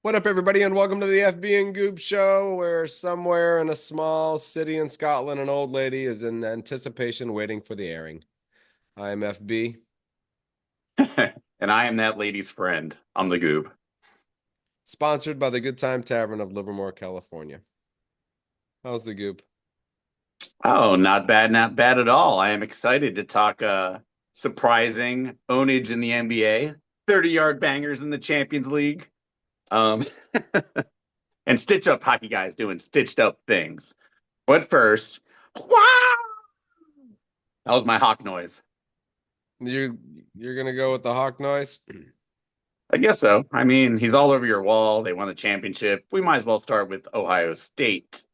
What up, everybody, and welcome to the FB and Goop Show, where somewhere in a small city in Scotland, an old lady is in anticipation waiting for the airing. I'm FB, And I am that lady's friend. I'm the goob. sponsored by the Good Time Tavern of Livermore, California. How's the Goop? Oh, not bad, not bad at all. I am excited to talk surprising ownage in the NBA, 30-yard bangers in the Champions League, um, and stitch up hockey guys doing stitched up things. But first, wow! That was my hawk noise. You you're gonna go with the hawk noise? I guess so. I mean, he's all over your wall. They won the championship. We might as well start with Ohio State.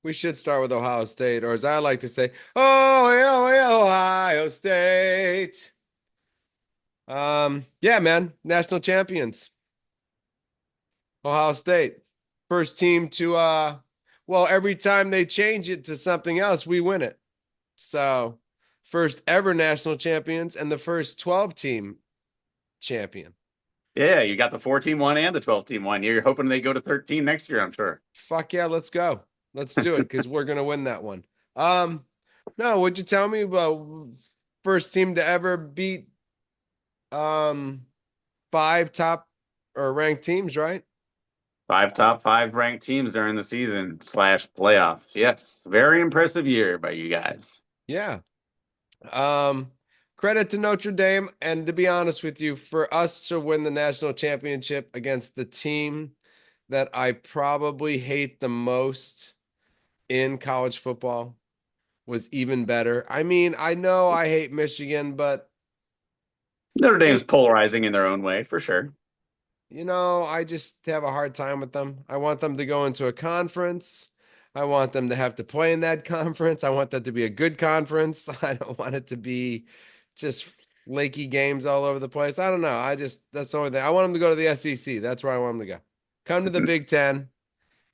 We should start with Ohio State, or as I like to say, oh, yeah, yeah, Ohio State. Yeah, man, national champions. Ohio State. First team to well, every time they change it to something else, we win it. So, first ever national champions and the first 12 team champion. Yeah, you got the 4-team one and the 12-team one. You're hoping they go to 13 next year, I'm sure. Fuck yeah, let's go. Let's do it because we're gonna win that one. No, would you tell me about first team to ever beat um five top or ranked teams, right? Five top five ranked teams during the season slash playoffs. Yes, very impressive year by you guys. Yeah. Um, Credit to Notre Dame, and to be honest with you, for us to win the national championship against the team that I probably hate the most in college football was even better. I mean, I know I hate Michigan, but Notre it, Dame's polarizing in their own way, for sure. I just have a hard time with them. I want them to go into a conference. I want them to have to play in that conference. I want that to be a good conference. I don't want it to be just flaky games all over the place. I don't know. That's the only thing. I want them to go to the SEC. That's where I want them to go. Come to the Big Ten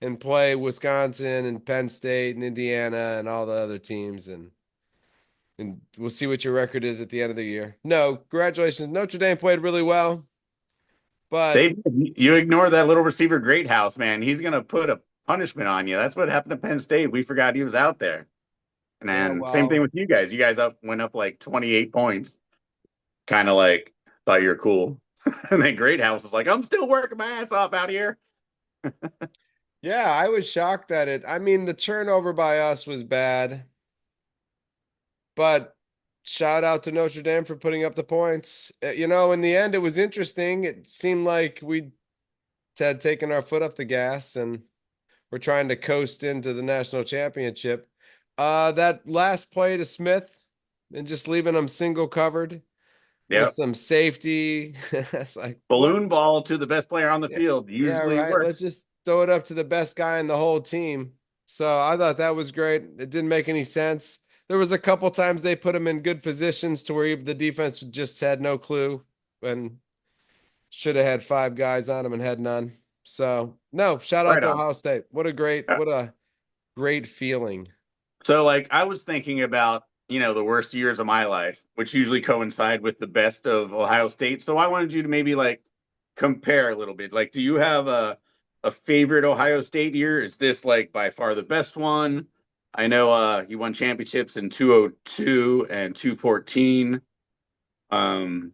and play Wisconsin and Penn State and Indiana and all the other teams, and we'll see what your record is at the end of the year. No, congratulations. Notre Dame played really well, but They you ignore that little receiver Greathouse, man. He's gonna put a punishment on you. That's what happened to Penn State. We forgot he was out there. And yeah, then same thing well, with you guys. You guys went up like 28 points, kind of like thought you're cool. And then Greathouse was like, I'm still working my ass off out here. yeah, I was shocked that I mean, the turnover by us was bad, but shout out to Notre Dame for putting up the points. In the end, it was interesting. It seemed like we had taken our foot off the gas and we're trying to coast into the national championship. That last play to Smith and just leaving him single covered with Yep. some safety. It's like, what? Balloon ball to the best player on the Yeah, field yeah, usually right. Let's works. just throw it up to the best guy in the whole team. So I thought that was great. It didn't make any sense. There was a couple times they put him in good positions to where even the defense just had no clue and should have had five guys on him and had none. So no, shout out Right to on. Ohio State. What a great feeling. So like I was thinking about, the worst years of my life, which usually coincide with the best of Ohio State. So I wanted you to maybe like compare a little bit. Like, do you have a favorite Ohio State year? Is this like by far the best one? I know you won championships in 202 and 214. Um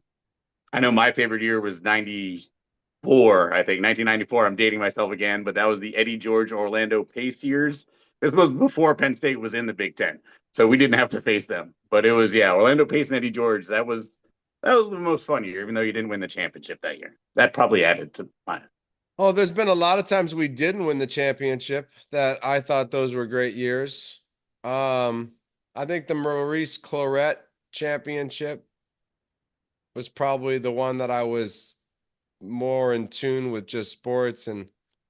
I know my favorite year was 94, I think 1994. I'm dating myself again, but that was the Eddie George Orlando Pace years. This was before Penn State was in the Big Ten, so we didn't have to face them. But it was, yeah, Orlando Pace and Eddie George. That was the most fun year, even though you didn't win the championship that year. That probably added to mine. Oh, there's been a lot of times we didn't win the championship that I thought those were great years. Um, I think the Maurice Clarett championship was probably the one that I was more in tune with just sports, and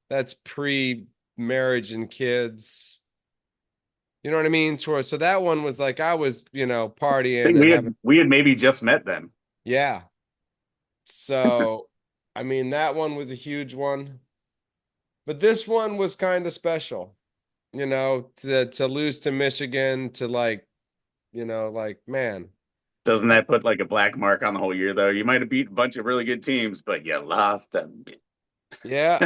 that's pre-marriage and kids. You know what I mean? So that one was like I was, I partying think and we having, had we had maybe just met then. yeah. So I mean that one was a huge one. But this one was kind of special, to lose to Michigan, to like, like, man. Doesn't that put like a black mark on the whole year though? You might have beat a bunch of really good teams, but you lost a bit. Yeah,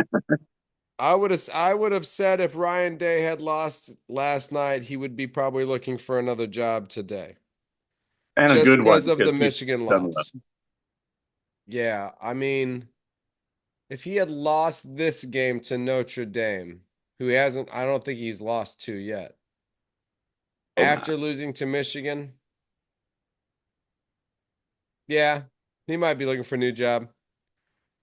I would have said if Ryan Day had lost last night, he would be probably looking for another job today. And a Just good one because of because the he's Michigan done well. loss. Yeah, I mean, if he had lost this game to Notre Dame, who he hasn't, I don't think he's lost to yet. Hope not. After losing to Michigan, yeah, he might be looking for a new job.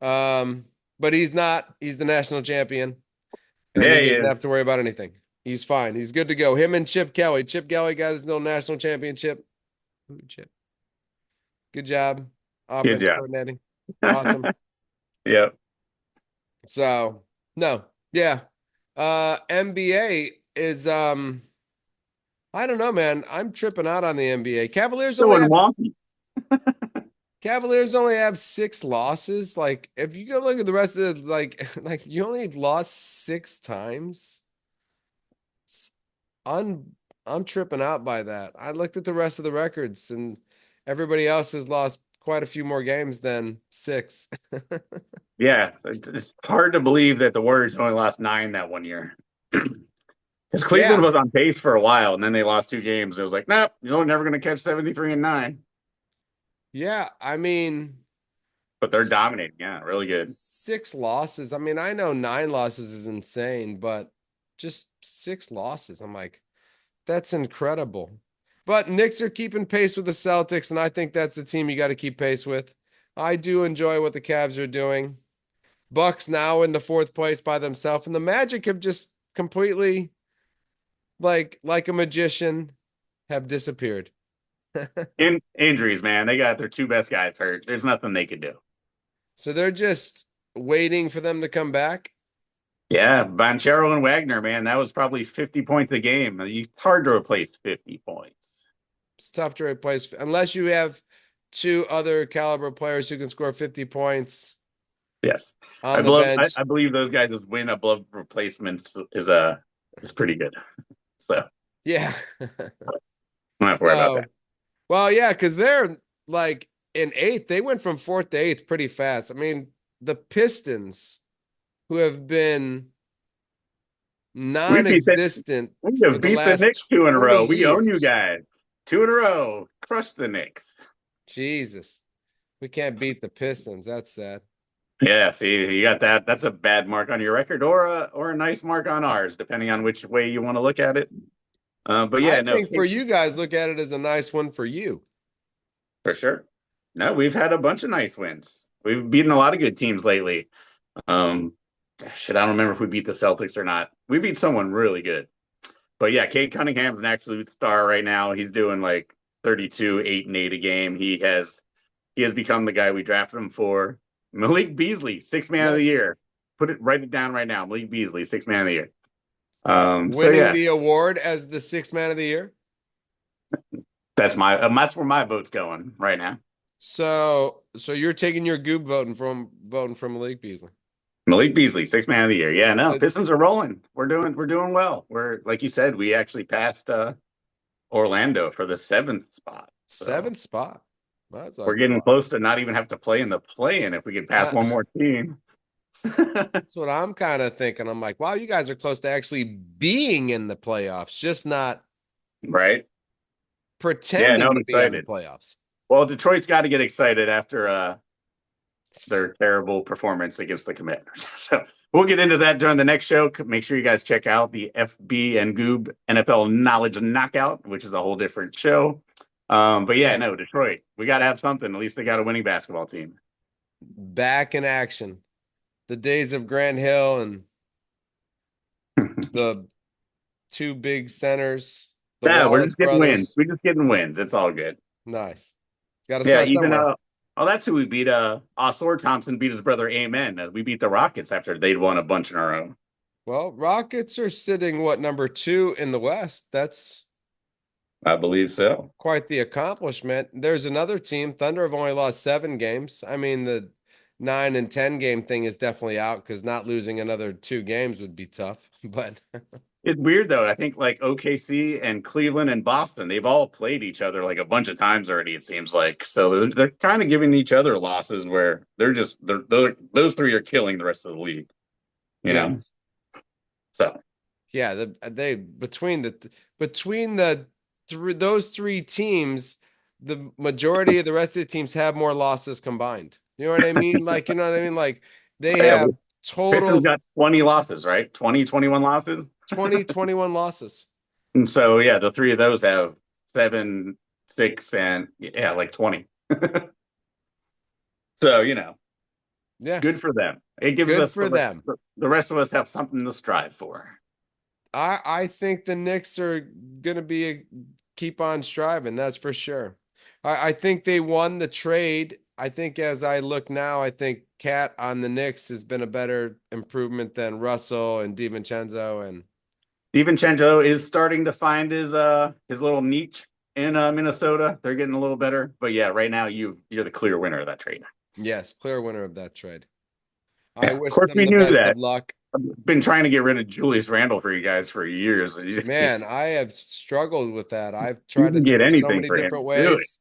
Um, but he's not. He's the national champion, and Yeah, he he doesn't is. have to worry about anything. He's fine. He's good to go. Him and Chip Kelly. Chip Kelly got his little national championship. Ooh, Chip. Good job. Good Offense job. coordinating. Awesome. Yep. So, no. Yeah. NBA is I don't know, man. I'm tripping out on the NBA. Going wonky. Cavaliers only have 6 losses. Like, if you go look at the rest of the, like you only lost 6 times. It's I'm tripping out by that. I looked at the rest of the records, and everybody else has lost quite a few more games than 6. Yeah, it's hard to believe that the Warriors only lost 9 that one year. Because Cleveland Yeah. was on pace for a while, and then they lost 2 games. It was like, nope, you're never going to catch 73 and 9. Yeah. I mean, But they're dominating. Yeah, really good. 6 losses. I mean, I know 9 losses is insane, but just 6 losses. I'm like, that's incredible. But Knicks are keeping pace with the Celtics, and I think that's the team you got to keep pace with. I do enjoy what the Cavs are doing. Bucks now in the 4th place by themselves, and the Magic have just completely, like a magician, have disappeared. In injuries, man, they got their 2 best guys hurt. There's nothing they could do. So they're just waiting for them to come back. Yeah, Banchero and Wagner, man, that was probably 50 points a game. It's hard to replace 50 points. It's tough to replace unless you have two other caliber players who can score 50 points Yes, on the bench. I believe those guys' win above replacements is pretty good. So Yeah. don't have to worry about that. So, well, yeah, because they're like in 8th. They went from 4th to 8th pretty fast. I mean, the Pistons, who have been We beat the non-existent we for have the beat the last Knicks 2 in a 20 row. We own you years. guys 2 in a row. Crush the Knicks. Jesus. We can't beat the Pistons. That's sad. Yeah, see, you got that. That's a bad mark on your record, or a nice mark on ours, depending on which way you want to look at it. But I yeah, no, think for you guys, look at it as a nice one for you. for sure. No, we've had a bunch of nice wins. We've beaten a lot of good teams lately. Um, shit, I don't remember if we beat the Celtics or not. We beat someone really good. But yeah, Cade Cunningham's an absolute star right now. He's doing like 32, 8 and 8 a game. He has become the guy we drafted him for. Malik Beasley, 6 man of the Nice. year. Write it down right now. Malik Beasley, 6 man of the year. So Winning yeah, the award as the 6th man of the year. that's where my vote's going right now. So you're taking your goob voting from Malik Beasley. Malik Beasley, 6 man of the year. Yeah, no, Uh, Pistons are rolling. We're doing well. We're like you said, we actually passed Orlando for the 7th spot. So 7th spot. That's we're a getting close to not even have to play in the play-in if we can pass one more team. that's what I'm kind of thinking. I'm like, wow, you guys are close to actually being in the playoffs, just not Right? Yeah, no, pretending I'm to be in the excited. playoffs. Well, Detroit's got to get excited after their terrible performance against the Commanders. So we'll get into that during the next show. Make sure you guys check out the FB and Goob NFL Knowledge Knockout, which is a whole different show. But yeah, no, Detroit, we got to have something. At least they got a winning basketball team. Back in action. The days of Grant Hill and the two big centers, the Yeah, we're Wallace just getting wins. brothers. We're just getting wins. It's all good. Nice. Got to Yeah, start even somewhere. oh, that's who we beat. Osor Thompson beat his brother. Amen. We beat the Rockets after they'd won a bunch in a row. Well, Rockets are sitting what, number 2 in the West? That's I believe so. quite the accomplishment. There's another team. Thunder have only lost 7 games. I mean, the 9 and 10 game thing is definitely out because not losing another 2 games would be tough. But It's weird though. I think like OKC and Cleveland and Boston, they've all played each other like a bunch of times already, it seems like. So they're kind of giving each other losses where they're those three are killing the rest of the league, you know? Yes. So Yeah, they between the those three teams, the majority of the rest of the teams have more losses combined. You know what I mean? Like, you know what I mean? Like they yeah, have Pistons total got 20 losses, right? 20, 21 losses. 20, 21 losses. And so yeah, the three of those have 7, 6, and yeah, like 20. So, Yeah, good for them. It gives good us for them. the rest of us have something to strive for. I think the Knicks are gonna keep on striving, that's for sure. I think they won the trade. I think as I look now, I think Cat on the Knicks has been a better improvement than Russell and DiVincenzo and DiVincenzo is starting to find his little niche in Minnesota. They're getting a little better, but yeah, right now you're the clear winner of that trade. yes, clear winner of that trade. I Yeah, of wish course them we the knew best of that. luck. I've been trying to get rid of Julius Randle for you guys for years. You Man, I have struggled with that. I've tried can it get so anything many for him. different Do it. ways.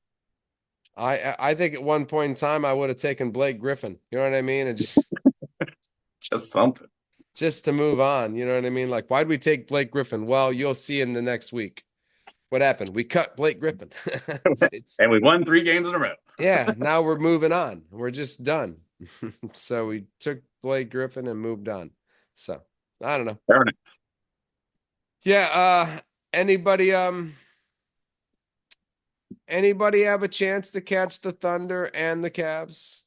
I think at one point in time I would have taken Blake Griffin. You know what I mean? And Just something. just to move on. You know what I mean? Like, why'd we take Blake Griffin? Well, you'll see in the next week. What happened? We cut Blake Griffin. It's And we won 3 games in a row. yeah, now we're moving on. We're just done. So we took Blake Griffin and moved on. So I don't know. Fair enough. Yeah, anybody anybody have a chance to catch the Thunder and the Cavs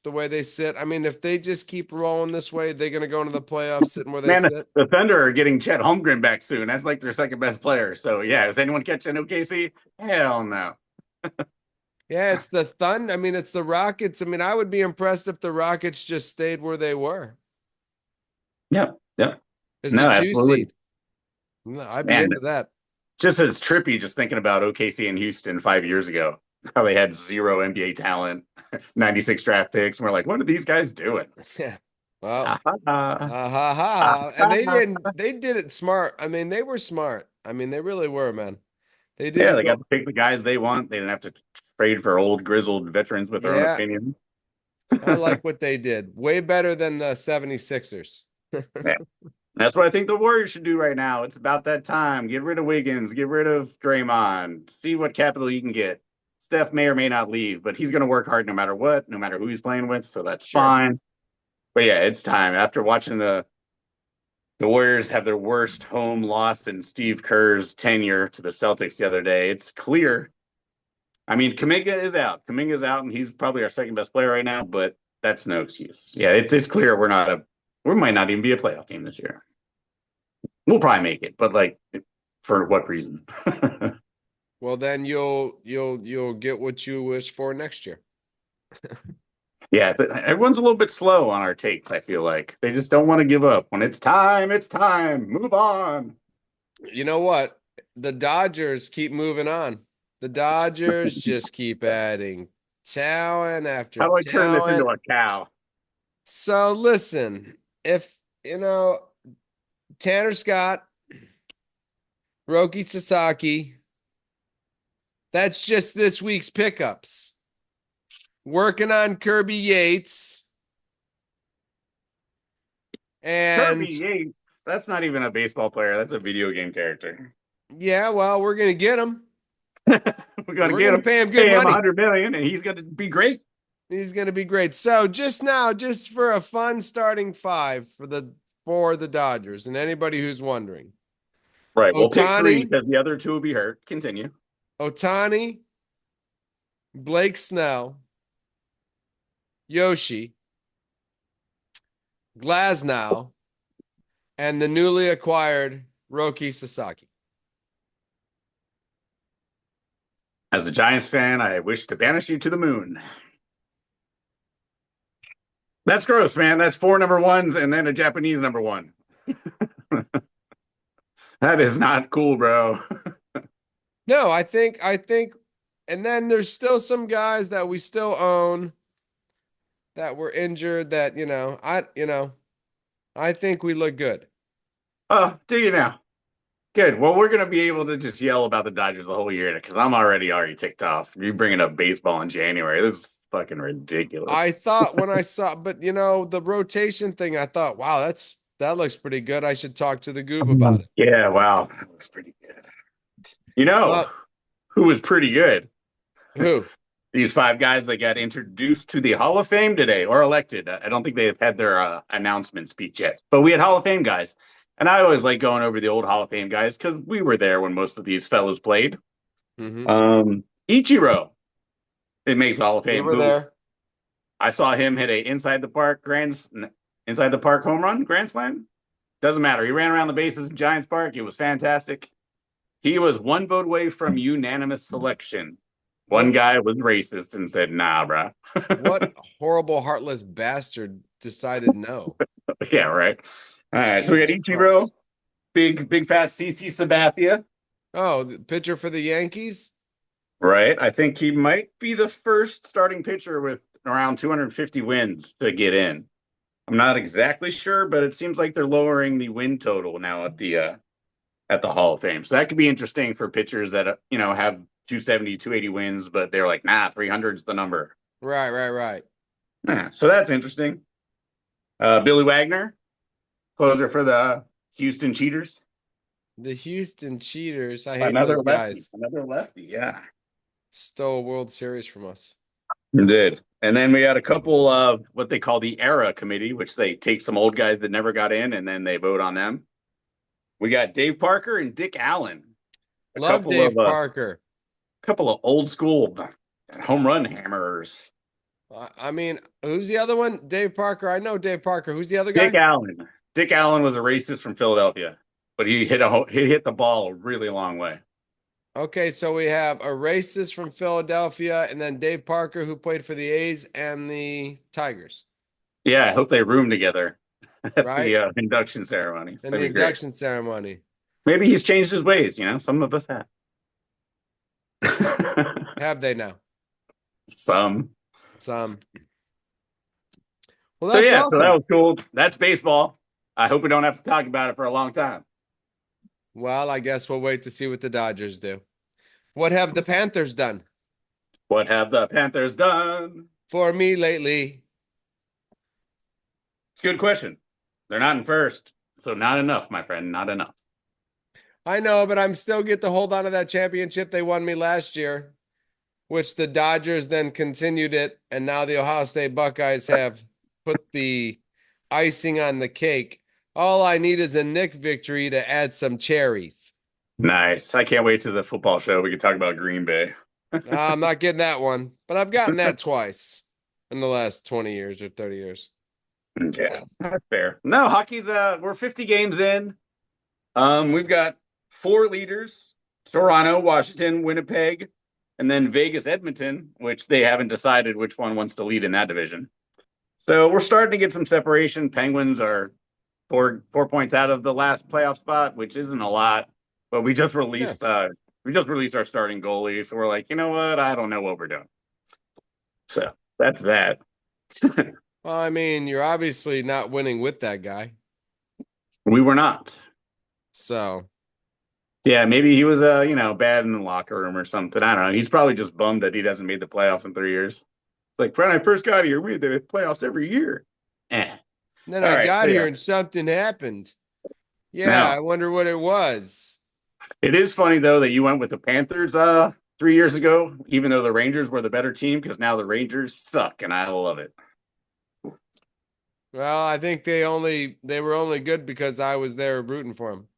the way they sit? I mean, if they just keep rolling this way, they're gonna go into the playoffs sitting where they Man, sit. the Thunder are getting Chet Holmgren back soon. That's like their second best player. So yeah, is anyone catching OKC? Hell no. Yeah, it's the Thunder. I mean, it's the Rockets. I mean, I would be impressed if the Rockets just stayed where they were Yeah, yeah. as the No, two absolutely. seed. No, I'd be Man, into that. just as trippy just thinking about OKC and Houston 5 years ago. How they had zero NBA talent, 96 draft picks, and we're like, what are these guys doing? Yeah. Well, Ah, ah, ha ah, ha. And ah. they did it smart. I mean, they were smart. I mean, they really were, man. They Yeah, didn't they got go, to pick the guys they want. They didn't have to trade for old grizzled veterans with their own yeah, opinion. I like what they did. Way better than the 76ers. Yeah. That's what I think the Warriors should do right now. It's about that time. Get rid of Wiggins, get rid of Draymond, see what capital you can get. Steph may or may not leave, but he's going to work hard no matter what, no matter who he's playing with. So that's Sure. fine. But yeah, it's time. After watching the Warriors have their worst home loss in Steve Kerr's tenure to the Celtics the other day, it's clear. I mean, Kuminga is out. Kuminga's out, and he's probably our second best player right now. But that's no excuse. Yeah, it's clear we might not even be a playoff team this year. We'll probably make it, but like, for what reason? Well, then you'll get what you wish for next year. Yeah, but everyone's a little bit slow on our takes. I feel like they just don't want to give up. When it's time, it's time. Move on. You know what? The Dodgers keep moving on. The Dodgers just keep adding talent after How do I turn this into talent. a cow? So listen, if you know Tanner Scott, Roki Sasaki, that's just this week's pickups. Working on Kirby Yates Kirby and Yates. That's not even a baseball player. That's a video game character. yeah, well, we're gonna get him. We're gonna We're get gonna him, pay him good pay him money. 100 million, and he's gonna be great. He's gonna be great. So just now, just for a fun starting five for the Dodgers, and anybody who's wondering, Right. We'll pick three Otani, because the other two will be hurt. Continue. Otani, Blake Snell, Yoshi, Glasnow, and the newly acquired Roki Sasaki. As a Giants fan, I wish to banish you to the moon. That's gross, man. That's 4 number 1s and then a Japanese number 1. That is not cool, bro. No, I think, and then there's still some guys that we still own that were injured that, I think we look good. Oh, do you now? Good. Well, we're gonna be able to just yell about the Dodgers the whole year because I'm already ticked off. You bringing up baseball in January? This is fucking ridiculous. I thought when I saw, but the rotation thing, I thought, wow, that looks pretty good. I should talk to the goob about it. Yeah, wow, that looks pretty good. You know Well, who was pretty good? who? These five guys that got introduced to the Hall of Fame today or elected. I don't think they've had their announcement speech yet, but we had Hall of Fame guys. And I always like going over the old Hall of Fame guys because we were there when most of these fellas played. Hmm. Ichiro, it makes Hall of We Fame. were Who there. I saw him hit a inside the park home run grand slam. Doesn't matter. He ran around the bases in Giants Park. It was fantastic. He was one vote away from unanimous selection. One What guy was racist and said, "Nah, bro." what horrible heartless bastard decided no? Yeah, right. All right. So we got Jesus Ichiro, Christ. big fat CC Sabathia. Oh, the pitcher for the Yankees? Right. I think he might be the first starting pitcher with around 250 wins to get in. I'm not exactly sure, but it seems like they're lowering the win total now at the Hall of Fame. So that could be interesting for pitchers that have 270, 280 wins, but they're like, nah, 300 is the number. Right, right, right. Yeah, so that's interesting. Billy Wagner, closer for the Houston Cheaters. The Houston Cheaters. I hate Another those lefty. guys. Another lefty. Yeah. Stole a World Series from us. Did. And then we had a couple of what they call the era committee, which they take some old guys that never got in and then they vote on them. We got Dave Parker and Dick Allen, a Love couple of Dave Parker. old school home run hammerers. I mean, who's the other one? Dave Parker. I know Dave Parker. Who's the other Dick guy? Allen. Dick Allen was a racist from Philadelphia, but he hit the ball a really long way. Okay, so we have a racist from Philadelphia and then Dave Parker, who played for the A's and the Tigers, Yeah, I hope they room together at right? the induction ceremonies. And That'd the be great. induction ceremony. Maybe he's changed his ways. Some of us have. Have they now? Some. Some. Well, So that's yeah, so that awesome. was cool. That's baseball. I hope we don't have to talk about it for a long time. Well, I guess we'll wait to see what the Dodgers do. What have the Panthers done What have the Panthers done? for me lately? It's a good question. They're not in first, so not enough, my friend. Not enough. I know, but I'm still get to hold on to that championship they won me last year, which the Dodgers then continued it, and now the Ohio State Buckeyes have put the icing on the cake. All I need is a Nick victory to add some cherries. Nice. I can't wait to the football show. We can talk about Green Bay. I'm not getting that one, but I've gotten that twice in the last 20 years or 30 years. Yeah, that's fair. No, hockey's we're 50 games in. We've got four leaders: Toronto, Washington, Winnipeg, and then Vegas, Edmonton, which they haven't decided which one wants to lead in that division. So we're starting to get some separation. Penguins are four points out of the last playoff spot, which isn't a lot. But Yeah. we just released our starting goalie, so we're like, you know what? I don't know what we're doing. So that's that. Well, I mean, you're obviously not winning with that guy. We were not. So, Yeah, maybe he was bad in the locker room or something. I don't know. He's probably just bummed that he hasn't made the playoffs in 3 years. Like when I first got here, we had the playoffs every year. Eh. then All I right. got So yeah. here and something happened. Yeah, Now I wonder what it was. it is funny though that you went with the Panthers 3 years ago, even though the Rangers were the better team, because now the Rangers suck and I love it. Well, I think they were only good because I was there rooting for them.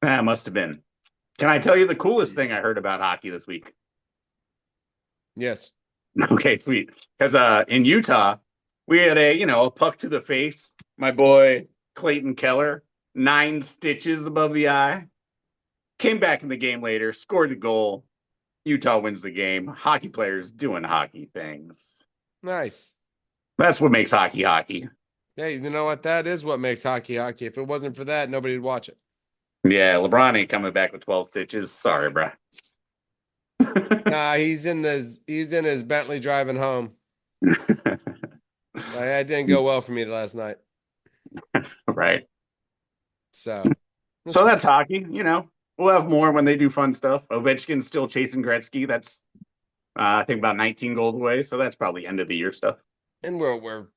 That must have been. Can I tell you the coolest thing I heard about hockey this week? Yes. Okay, sweet. Because in Utah, we had a puck to the face. My boy Clayton Keller, 9 stitches above the eye. Came back in the game later, scored the goal. Utah wins the game. Hockey players doing hockey things. Nice. That's what makes hockey hockey. Hey, you know what? That is what makes hockey hockey. If it wasn't for that, nobody'd watch it. Yeah, LeBron ain't coming back with 12 stitches. Sorry, bro. Nah, he's in his Bentley driving home. That didn't go well for me last night. Right. So So This- that's hockey. We'll have more when they do fun stuff. Ovechkin's still chasing Gretzky. That's I think about 19 goals away. So that's probably end of the year stuff. And we're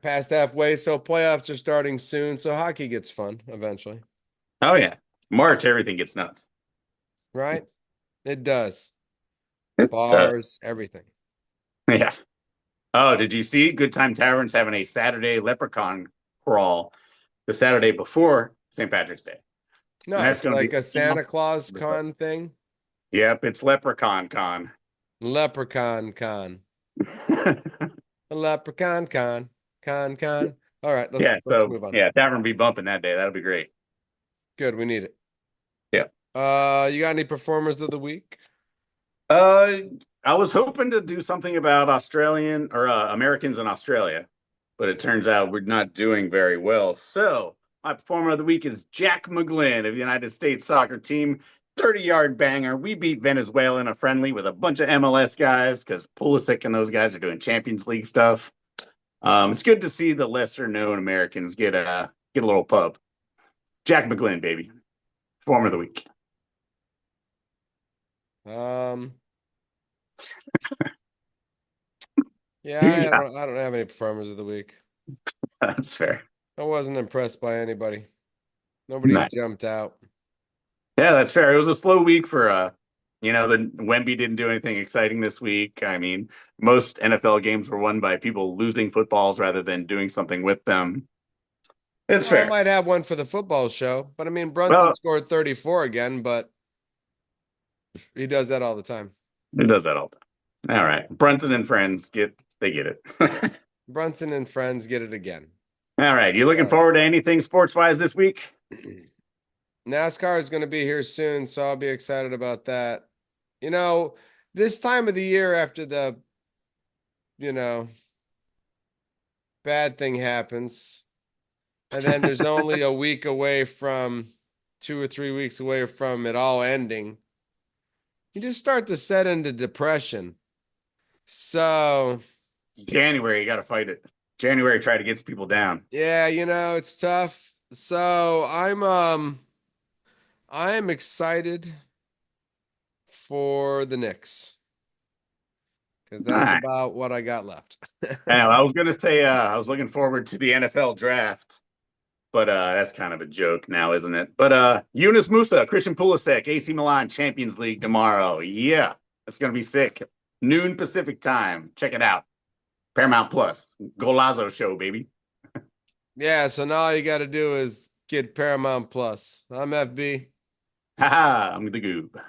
past halfway, so playoffs are starting soon. So hockey gets fun eventually, Oh yeah, March everything gets nuts. right? It does. So Bars, everything. yeah. Oh, did you see Good Time Tavern's having a Saturday leprechaun crawl the Saturday before St. Patrick's Day? And that's Nice, going to like be a Santa Claus con thing. Yep, it's Leprechaun Con. Leprechaun con. A leprechaun con. Con con. All right, Yeah, let's so move on. yeah, Tavern be bumping that day. That'll be great. Good, we need it. Yeah. You got any performers of the week? Uh, I was hoping to do something about Australian or Americans in Australia, but it turns out we're not doing very well. So my performer of the week is Jack McGlynn of the United States soccer team. 30-yard banger. We beat Venezuela in a friendly with a bunch of MLS guys because Pulisic and those guys are doing Champions League stuff. It's good to see the lesser known Americans get a little pub. Jack McGlynn, baby. Performer of the week. Um, yeah, Yeah, I don't have any performers of the week. that's fair. I wasn't impressed by anybody. Nobody Nice. jumped out. Yeah, that's fair. It was a slow week for the Wemby didn't do anything exciting this week. I mean, most NFL games were won by people losing footballs rather than doing something with them. It's Well, I fair. might have one for the football show, but I mean, Brunson Well, scored 34 again, but he does that all the time. it does that all the time. All right. Brunson and friends get it. Brunson and friends get it again. All right. You looking So forward to anything sports wise this week? NASCAR is going to be here soon, so I'll be excited about that. You know, this time of the year after the, you know, bad thing happens, and then there's only a week away from 2 or 3 weeks away from it all ending, you just start to set into depression. So, January, you got to fight it. January, try to get people down. yeah, it's tough. So, I'm excited for the Knicks because All that's right. about what I got left. I was gonna say I was looking forward to the NFL draft, but that's kind of a joke now, isn't it? But Yunus Musa, Christian Pulisic, AC Milan Champions League tomorrow. Yeah, that's gonna be sick. Noon Pacific time. Check it out. Paramount Plus. Golazo show, baby. Yeah, so now all you got to do is get Paramount Plus. I'm FB. Haha, I'm the goob.